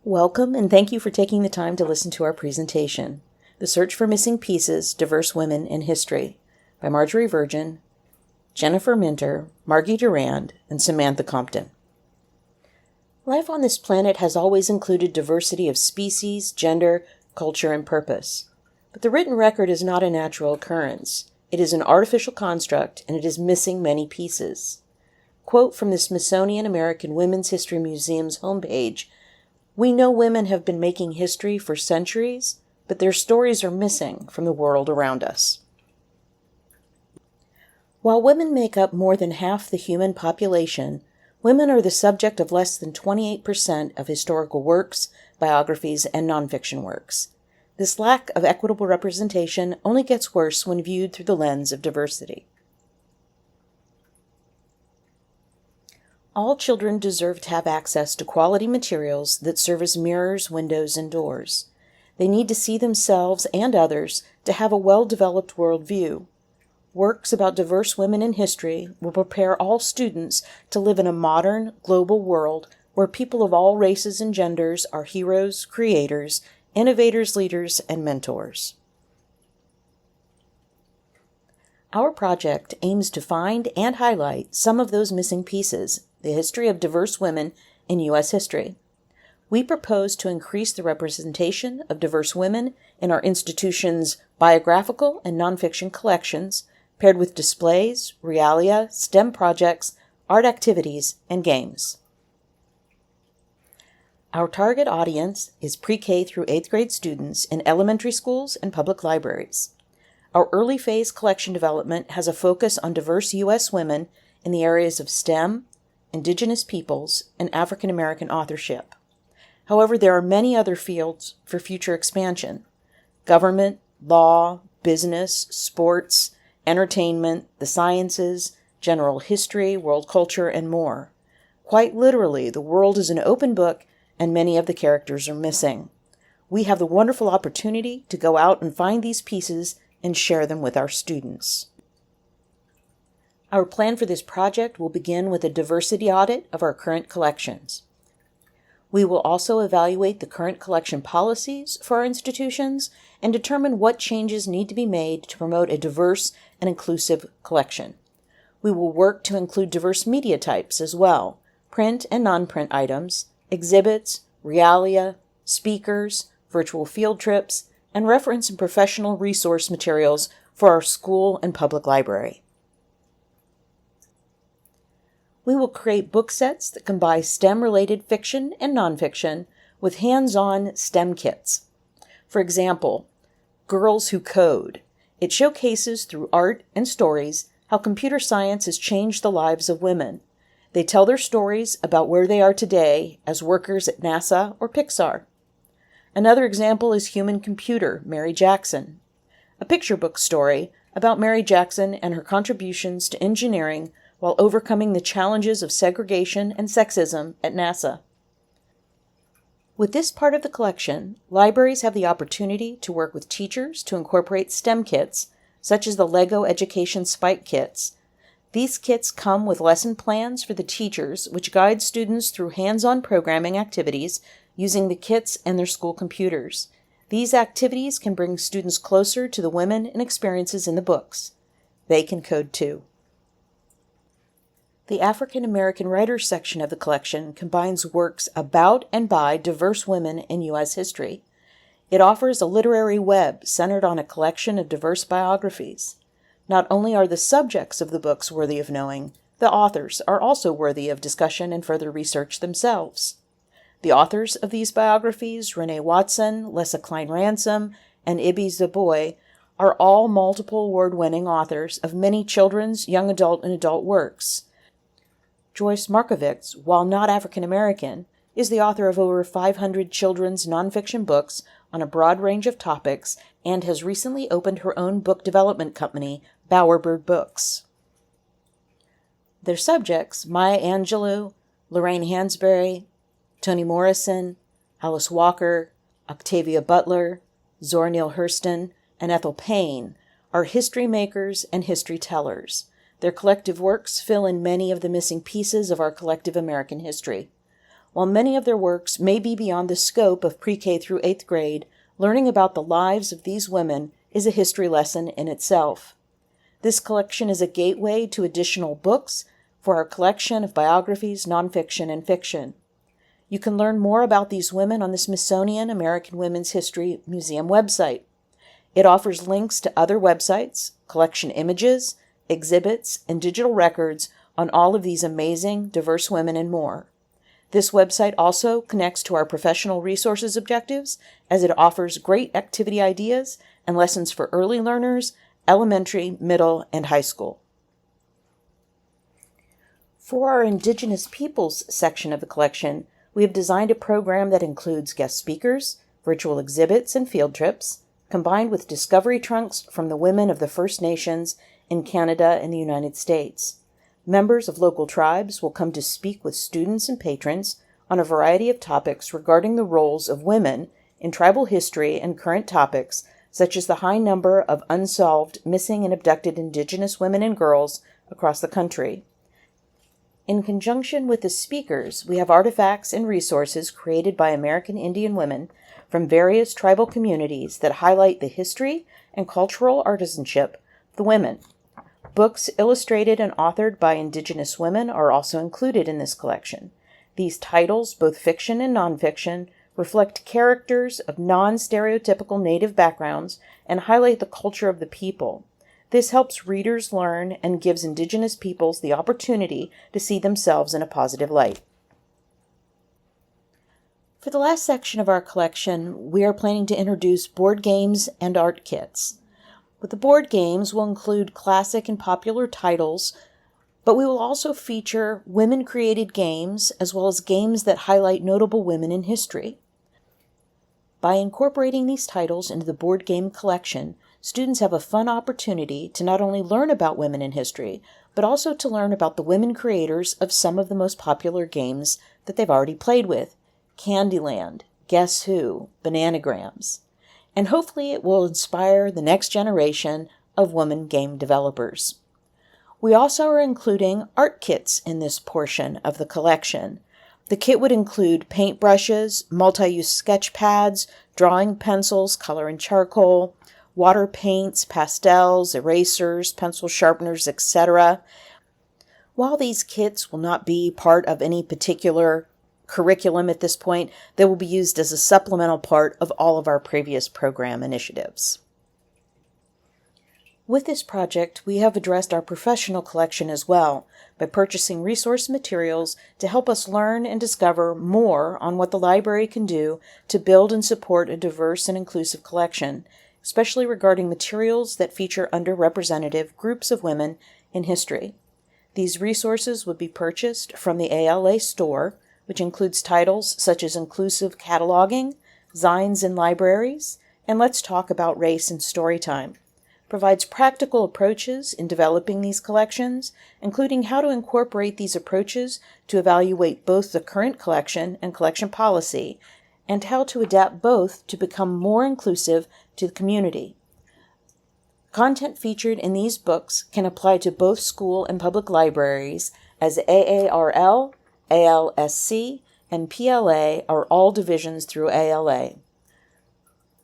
Welcome, and thank you for taking the time to listen to our presentation, The Search for Missing Pieces, Diverse Women in History, by Marjorie Virgin, Jennifer Minter, Margie Durand, and Samantha Compton. Life on this planet has always included diversity of species, gender, culture, and purpose. But the written record is not a natural occurrence. It is an artificial construct, and it is missing many pieces. Quote from the Smithsonian American Women's History Museum's homepage: "We know women have been making history for centuries, but their stories are missing from the world around us." While women make up more than half the human population, women are the subject of less than 28% of historical works, biographies, and nonfiction works. This lack of equitable representation only gets worse when viewed through the lens of diversity. All children deserve to have access to quality materials that serve as mirrors, windows, and doors. They need to see themselves and others to have a well-developed worldview. Works about diverse women in history will prepare all students to live in a modern, global world where people of all races and genders are heroes, creators, innovators, leaders, and mentors. Our project aims to find and highlight some of those missing pieces, the history of diverse women in U.S. history. We propose to increase the representation of diverse women in our institution's biographical and nonfiction collections, paired with displays, realia, STEM projects, art activities, and games. Our target audience is pre-K through 8th grade students in elementary schools and public libraries. Our early phase collection development has a focus on diverse U.S. women in the areas of STEM, Indigenous peoples, and African American authorship. However, there are many other fields for future expansion: government, law, business, sports, entertainment, the sciences, general history, world culture, and more. Quite literally, the world is an open book, and many of the characters are missing. We have the wonderful opportunity to go out and find these pieces and share them with our students. Our plan for this project will begin with a diversity audit of our current collections. We will also evaluate the current collection policies for our institutions and determine what changes need to be made to promote a diverse and inclusive collection. We will work to include diverse media types as well: print and non-print items, exhibits, realia, speakers, virtual field trips, and reference and professional resource materials for our school and public library. We will create book sets that combine STEM-related fiction and nonfiction with hands-on STEM kits. For example, Girls Who Code. It showcases through art and stories how computer science has changed the lives of women. They tell their stories about where they are today as workers at NASA or Pixar. Another example is Human Computer, Mary Jackson, a picture book story about Mary Jackson and her contributions to engineering while overcoming the challenges of segregation and sexism at NASA. With this part of the collection, libraries have the opportunity to work with teachers to incorporate STEM kits, such as the LEGO Education Spike Kits. These kits come with lesson plans for the teachers, which guide students through hands-on programming activities using the kits and their school computers. These activities can bring students closer to the women and experiences in the books. They can code too. The African American Writers section of the collection combines works about and by diverse women in U.S. history. It offers a literary web centered on a collection of diverse biographies. Not only are the subjects of the books worthy of knowing, the authors are also worthy of discussion and further research themselves. The authors of these biographies, Renee Watson, Lessa Klein-Ransom, and Ibi Zoboi, are all multiple award-winning authors of many children's, young adult, and adult works. Joyce Markovits, while not African American, is the author of over 500 children's nonfiction books on a broad range of topics and has recently opened her own book development company, Bowerbird Books. Their subjects, Maya Angelou, Lorraine Hansberry, Toni Morrison, Alice Walker, Octavia Butler, Zora Neale Hurston, and Ethel Payne, are history makers and history tellers. Their collective works fill in many of the missing pieces of our collective American history. While many of their works may be beyond the scope of pre-K through 8th grade, learning about the lives of these women is a history lesson in itself. This collection is a gateway to additional books for our collection of biographies, nonfiction, and fiction. You can learn more about these women on the Smithsonian American Women's History Museum website. It offers links to other websites, collection images, exhibits, and digital records on all of these amazing, diverse women and more. This website also connects to our professional resources objectives as it offers great activity ideas and lessons for early learners, elementary, middle, and high school. For our Indigenous Peoples section of the collection, we have designed a program that includes guest speakers, virtual exhibits, and field trips, combined with discovery trunks from the women of the First Nations in Canada and the United States. Members of local tribes will come to speak with students and patrons on a variety of topics regarding the roles of women in tribal history and current topics such as the high number of unsolved missing and abducted Indigenous women and girls across the country. In conjunction with the speakers, we have artifacts and resources created by American Indian women from various tribal communities that highlight the history and cultural artisanship of the women. Books illustrated and authored by Indigenous women are also included in this collection. These titles, both fiction and nonfiction, reflect characters of non-stereotypical Native backgrounds and highlight the culture of the people. This helps readers learn and gives Indigenous peoples the opportunity to see themselves in a positive light. For the last section of our collection, we are planning to introduce board games and art kits. With the board games, we'll include classic and popular titles, but we will also feature women-created games as well as games that highlight notable women in history. By incorporating these titles into the board game collection, students have a fun opportunity to not only learn about women in history, but also to learn about the women creators of some of the most popular games that they've already played with: Candyland, Guess Who, Bananagrams. And hopefully it will inspire the next generation of women game developers. We also are including art kits in this portion of the collection. The kit would include paintbrushes, multi-use sketch pads, drawing pencils, color and charcoal, water paints, pastels, erasers, pencil sharpeners, etc. While these kits will not be part of any particular curriculum at this point, they will be used as a supplemental part of all of our previous program initiatives. With this project, we have addressed our professional collection as well by purchasing resource materials to help us learn and discover more on what the library can do to build and support a diverse and inclusive collection, especially regarding materials that feature underrepresented groups of women in history. These resources would be purchased from the ALA store, which includes titles such as Inclusive Cataloging, Zines in Libraries, and Let's Talk About Race in Storytime. Provides practical approaches in developing these collections, including how to incorporate these approaches to evaluate both the current collection and collection policy, and how to adapt both to become more inclusive to the community. Content featured in these books can apply to both school and public libraries, as AARL, ALSC, and PLA are all divisions through ALA.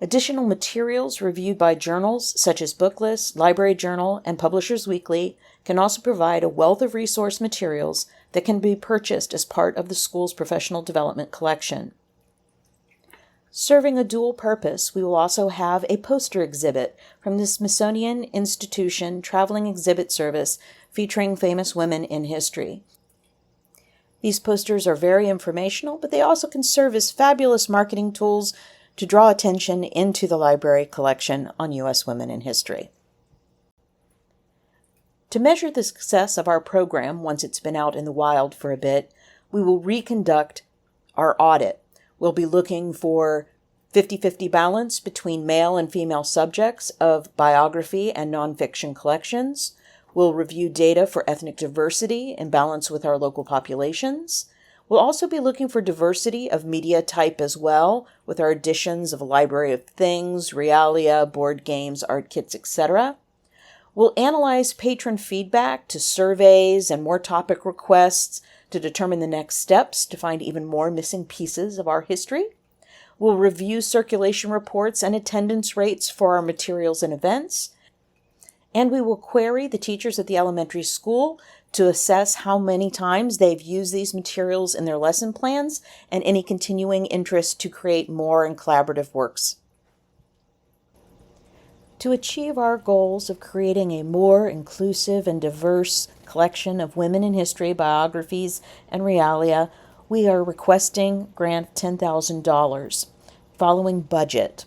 Additional materials reviewed by journals such as Booklist, Library Journal, and Publishers Weekly can also provide a wealth of resource materials that can be purchased as part of the school's professional development collection. Serving a dual purpose, we will also have a poster exhibit from the Smithsonian Institution Traveling Exhibit Service featuring famous women in history. These posters are very informational, but they also can serve as fabulous marketing tools to draw attention into the library collection on U.S. women in history. To measure the success of our program once it's been out in the wild for a bit, we will reconduct our audit. We'll be looking for 50-50 balance between male and female subjects of biography and nonfiction collections. We'll review data for ethnic diversity in balance with our local populations. We'll also be looking for diversity of media type as well, with our additions of a library of things, realia, board games, art kits, etc. We'll analyze patron feedback to surveys and more topic requests to determine the next steps to find even more missing pieces of our history. We'll review circulation reports and attendance rates for our materials and events. And we will query the teachers at the elementary school to assess how many times they've used these materials in their lesson plans and any continuing interest to create more and collaborative works. To achieve our goals of creating a more inclusive and diverse collection of women in history, biographies, and realia, we are requesting grant $10,000. Following budget: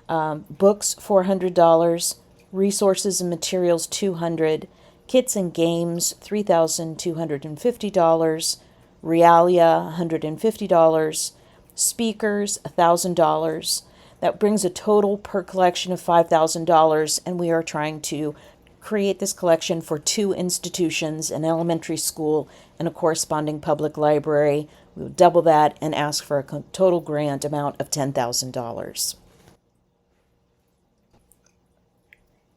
books $400, resources and materials $200, kits and games $3,250, realia $150, speakers $1,000. That brings a total per collection of $5,000, and we are trying to create this collection for 2 institutions, an elementary school and a corresponding public library. We will double that and ask for a total grant amount of $10,000.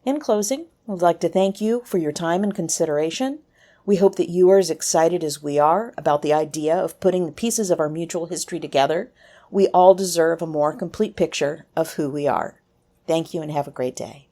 In closing, we'd like to thank you for your time and consideration. We hope that you are as excited as we are about the idea of putting the pieces of our mutual history together. We all deserve a more complete picture of who we are. Thank you and have a great day.